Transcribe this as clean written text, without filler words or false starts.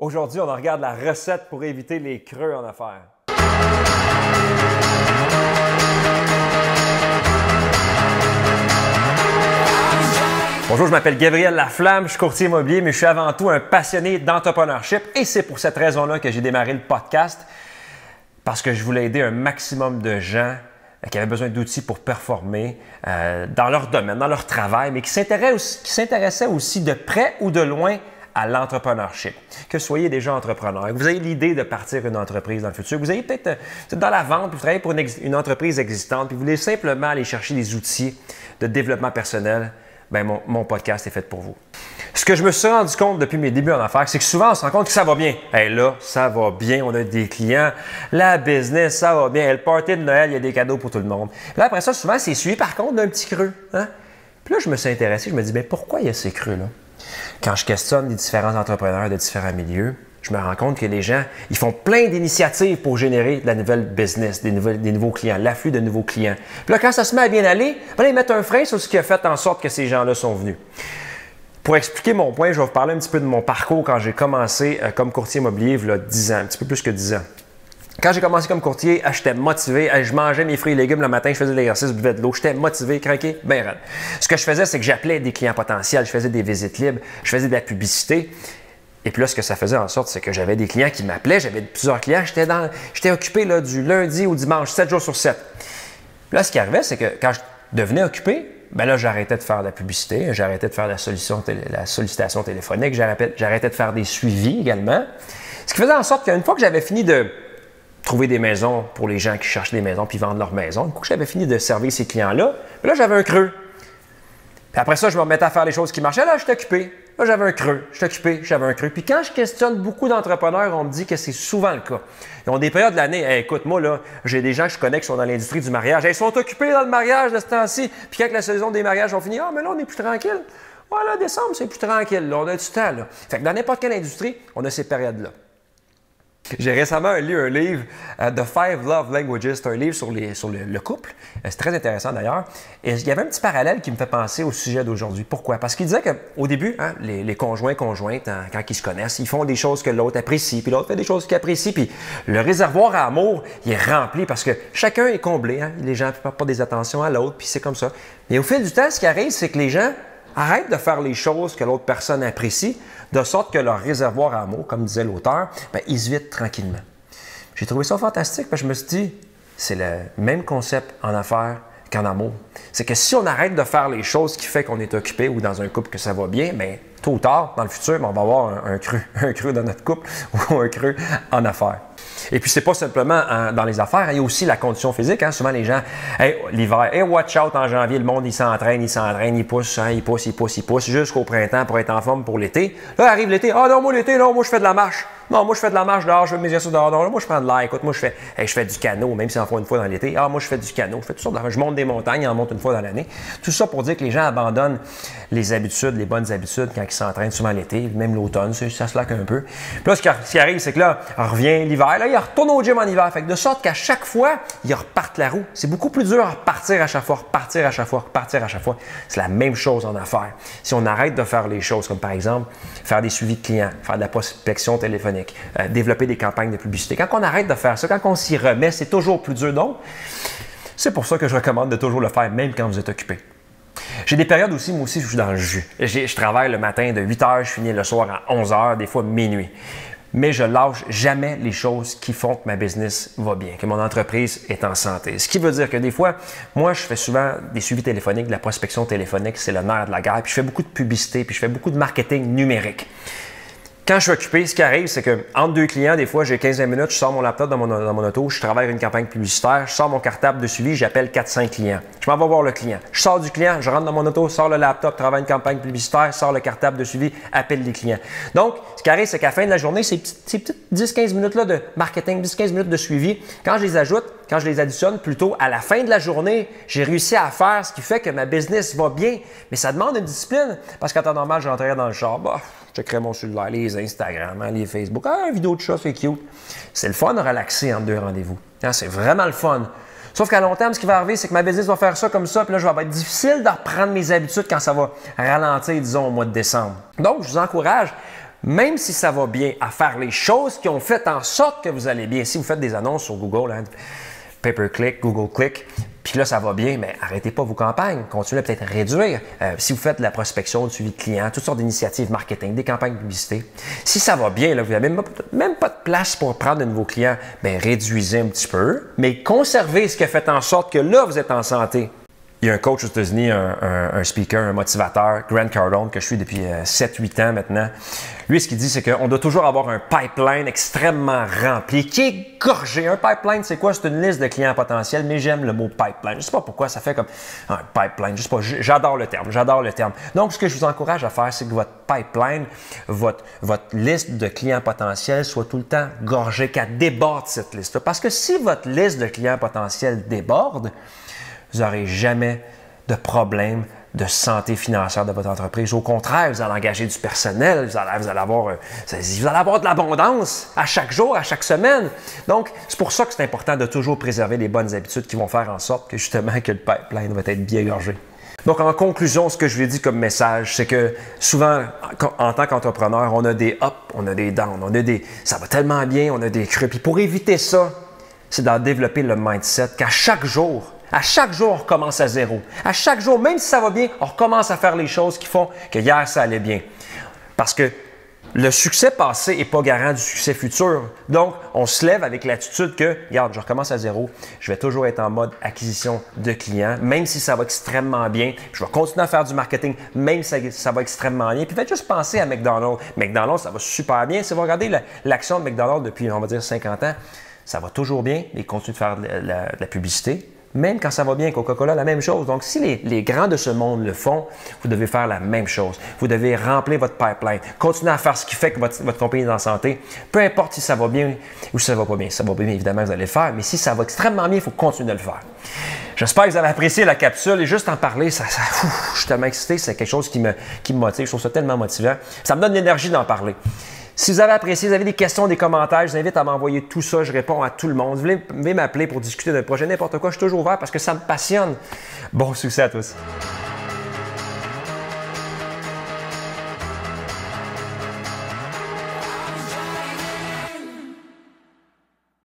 Aujourd'hui, on regarde la recette pour éviter les creux en affaires. Bonjour, je m'appelle Gabriel Laflamme, je suis courtier immobilier, mais je suis avant tout un passionné d'entrepreneurship et c'est pour cette raison-là que j'ai démarré le podcast parce que je voulais aider un maximum de gens qui avaient besoin d'outils pour performer dans leur domaine, dans leur travail, mais qui s'intéressaient aussi de près ou de loin à l'entrepreneurship. Que vous soyez déjà entrepreneur, que vous ayez l'idée de partir une entreprise dans le futur, vous ayez peut-être dans la vente, puis vous travaillez pour une entreprise existante, puis vous voulez simplement aller chercher des outils de développement personnel, bien, mon podcast est fait pour vous. Ce que je me suis rendu compte depuis mes débuts en affaires, c'est que souvent, on se rend compte que ça va bien. Hey, là, ça va bien, on a des clients, la business, ça va bien. Le party de Noël, il y a des cadeaux pour tout le monde. Là, après ça, souvent, c'est suivi par contre d'un petit creux. Hein? Puis là, je me suis intéressé, je me dis, bien, pourquoi il y a ces creux-là? Quand je questionne les différents entrepreneurs de différents milieux, je me rends compte que les gens, ils font plein d'initiatives pour générer de la nouvelle business, des nouveaux clients, l'afflux de nouveaux clients. Puis là, quand ça se met à bien aller, ben là, ils mettent un frein sur ce qui a fait en sorte que ces gens-là sont venus. Pour expliquer mon point, je vais vous parler un petit peu de mon parcours quand j'ai commencé comme courtier immobilier il y a 10 ans, un petit peu plus que 10 ans. Quand j'ai commencé comme courtier, j'étais motivé, je mangeais mes fruits et légumes le matin, je faisais de l'exercice, je buvais de l'eau, j'étais motivé, craqué, bien raide. Ce que je faisais, c'est que j'appelais des clients potentiels, je faisais des visites libres, je faisais de la publicité. Et puis là, ce que ça faisait en sorte, c'est que j'avais des clients qui m'appelaient, j'avais plusieurs clients, j'étais occupé là, du lundi au dimanche, 7 jours sur 7. Puis là, ce qui arrivait, c'est que quand je devenais occupé, bien là, j'arrêtais de faire de la publicité, j'arrêtais de faire de la sollicitation téléphonique, j'arrêtais de faire des suivis également. Ce qui faisait en sorte qu'une fois que j'avais fini de trouver des maisons pour les gens qui cherchent des maisons puis vendent leur maison, une fois que j'avais fini de servir ces clients-là, là, j'avais un creux. Puis après ça, je me remettais à faire les choses qui marchaient. Là, j'étais occupé. Là, j'avais un creux. J'étais occupé, j'avais un creux. Puis quand je questionne beaucoup d'entrepreneurs, on me dit que c'est souvent le cas. Ils ont des périodes de l'année. Hey, écoute, moi, là, j'ai des gens que je connais qui sont dans l'industrie du mariage. Hey, ils sont occupés dans le mariage de ce temps-ci. Puis quand la saison des mariages ont fini, ah, mais là, on est plus tranquille. Voilà, décembre, c'est plus tranquille. Là, on a du temps. Là. Fait que dans n'importe quelle industrie, on a ces périodes-là. J'ai récemment lu un livre, The Five Love Languages. C'est un livre sur le couple. C'est très intéressant d'ailleurs. Et il y avait un petit parallèle qui me fait penser au sujet d'aujourd'hui. Pourquoi? Parce qu'il disait qu'au début, hein, les conjointes, hein, quand ils se connaissent, ils font des choses que l'autre apprécie, puis l'autre fait des choses qu'il apprécie. Puis le réservoir à amour, il est rempli parce que chacun est comblé. Hein. Les gens ne portent pas des attentions à l'autre, puis c'est comme ça. Mais au fil du temps, ce qui arrive, c'est que les gens arrêtent de faire les choses que l'autre personne apprécie, de sorte que leur réservoir à amour, comme disait l'auteur, bien, il se vide tranquillement. J'ai trouvé ça fantastique parce que je me suis dit, c'est le même concept en affaires qu'en amour. C'est que si on arrête de faire les choses qui font qu'on est occupé ou dans un couple que ça va bien, bien, tôt ou tard, dans le futur, on va avoir un creux dans notre couple ou un creux en affaires. Et puis, c'est pas simplement dans les affaires, il y a aussi la condition physique. Hein. Souvent, les gens, hey, l'hiver, hey, watch out en janvier, le monde, il s'entraîne, il pousse, hein, il pousse, jusqu'au printemps pour être en forme pour l'été. Là, arrive l'été, ah non, moi, l'été, non, moi, je fais de la marche. Non, moi, je fais de la marche dehors, je fais mes exercices dehors. Non, moi, je prends de l'air. Écoute, moi, je fais du canot, même si on en fait une fois dans l'été. Ah, moi, je fais du canot. Je fais toutes sortes de... Je monte des montagnes, en monte une fois dans l'année. Tout ça pour dire que les gens abandonnent les habitudes, les bonnes habitudes quand ils s'entraînent souvent l'été, même l'automne, ça se laque un peu. Puis là, ce qui arrive, c'est que là, on revient l'hiver. Là, il retourne au gym en hiver. Fait que de sorte qu'à chaque fois, ils repartent la roue. C'est beaucoup plus dur à repartir à chaque fois, repartir à chaque fois, repartir à chaque fois. C'est la même chose en affaires. Si on arrête de faire les choses, comme par exemple, faire des suivis de clients, faire de la prospection téléphonique, développer des campagnes de publicité. Quand on arrête de faire ça, quand on s'y remet, c'est toujours plus dur. Donc, c'est pour ça que je recommande de toujours le faire, même quand vous êtes occupé. J'ai des périodes aussi, moi aussi, où je suis dans le jus. Je travaille le matin de 8 h, je finis le soir à 11 h, des fois minuit. Mais je lâche jamais les choses qui font que ma business va bien, que mon entreprise est en santé. Ce qui veut dire que des fois, moi, je fais souvent des suivis téléphoniques, de la prospection téléphonique, c'est le nerf de la guerre, puis je fais beaucoup de publicité, puis je fais beaucoup de marketing numérique. Quand je suis occupé, ce qui arrive, c'est qu'entre deux clients, des fois, j'ai 15 minutes, je sors mon laptop dans mon auto, je travaille une campagne publicitaire, je sors mon cartable de suivi, j'appelle 4-5 clients. Je m'en vais voir le client. Je sors du client, je rentre dans mon auto, sors le laptop, travaille une campagne publicitaire, sors le cartable de suivi, appelle les clients. Donc, ce qui arrive, c'est qu'à la fin de la journée, ces petites 10-15 minutes-là de marketing, 10-15 minutes de suivi, quand je les ajoute, quand je les additionne, plutôt à la fin de la journée, j'ai réussi à faire ce qui fait que ma business va bien. Mais ça demande une discipline. Parce qu'en temps normal, je rentrais dans le char, je checkerais mon cellulaire, les Instagram, les Facebook. Ah, une vidéo de chat, c'est cute. C'est le fun de relaxer entre deux rendez-vous. C'est vraiment le fun. Sauf qu'à long terme, ce qui va arriver, c'est que ma business va faire ça comme ça, puis là, va être difficile de reprendre mes habitudes quand ça va ralentir, disons, au mois de décembre. Donc, je vous encourage, même si ça va bien, à faire les choses qui ont fait en sorte que vous allez bien. Si vous faites des annonces sur Google, hein, pay-per-click, Google Click, puis là, ça va bien, mais arrêtez pas vos campagnes. Continuez à peut-être réduire. Si vous faites de la prospection, du suivi de clients, toutes sortes d'initiatives marketing, des campagnes de publicité. Si ça va bien, là, vous n'avez même pas de place pour prendre de nouveaux clients, bien, réduisez un petit peu, mais conservez ce qui a fait en sorte que là, vous êtes en santé. Il y a un coach aux États-Unis, un speaker, un motivateur, Grant Cardone, que je suis depuis 7-8 ans maintenant. Lui, ce qu'il dit, c'est qu'on doit toujours avoir un pipeline extrêmement rempli, qui est gorgé. Un pipeline, c'est quoi? C'est une liste de clients potentiels, mais j'aime le mot pipeline. Je ne sais pas pourquoi, ça fait comme un pipeline. Je sais pas, j'adore le terme, j'adore le terme. Donc, ce que je vous encourage à faire, c'est que votre pipeline, votre liste de clients potentiels soit tout le temps gorgée, qu'elle déborde cette liste-là. Parce que si votre liste de clients potentiels déborde, vous n'aurez jamais de problème de santé financière de votre entreprise. Au contraire, vous allez engager du personnel, vous allez avoir de l'abondance à chaque jour, à chaque semaine. Donc, c'est pour ça que c'est important de toujours préserver les bonnes habitudes qui vont faire en sorte que justement que le pipeline va être bien gorgé. Donc, en conclusion, ce que je vous ai dit comme message, c'est que souvent, en tant qu'entrepreneur, on a des ups, on a des downs, ça va tellement bien, on a des creux. Puis pour éviter ça, c'est d'en développer le mindset qu'à chaque jour, on recommence à zéro. À chaque jour, même si ça va bien, on recommence à faire les choses qui font que hier, ça allait bien. Parce que le succès passé n'est pas garant du succès futur. Donc, on se lève avec l'attitude que, regarde, je recommence à zéro, je vais toujours être en mode acquisition de clients, même si ça va extrêmement bien. Je vais continuer à faire du marketing, même si ça va extrêmement bien. Puis faites juste penser à McDonald's. McDonald's, ça va super bien. Si vous regardez l'action de McDonald's depuis, on va dire, 50 ans, ça va toujours bien. Ils continuent de faire de la publicité. Même quand ça va bien, Coca-Cola, la même chose. Donc, si les grands de ce monde le font, vous devez faire la même chose. Vous devez remplir votre pipeline. Continuez à faire ce qui fait que votre compagnie est en santé. Peu importe si ça va bien ou si ça va pas bien. Si ça va pas bien, évidemment, vous allez le faire. Mais si ça va extrêmement bien, il faut continuer de le faire. J'espère que vous avez apprécié la capsule et juste en parler, je suis tellement excité. C'est quelque chose qui me motive. Je trouve ça tellement motivant. Ça me donne l'énergie d'en parler. Si vous avez apprécié, vous avez des questions, des commentaires, je vous invite à m'envoyer tout ça. Je réponds à tout le monde. Vous voulez m'appeler pour discuter d'un projet, n'importe quoi, je suis toujours ouvert parce que ça me passionne. Bon succès à tous!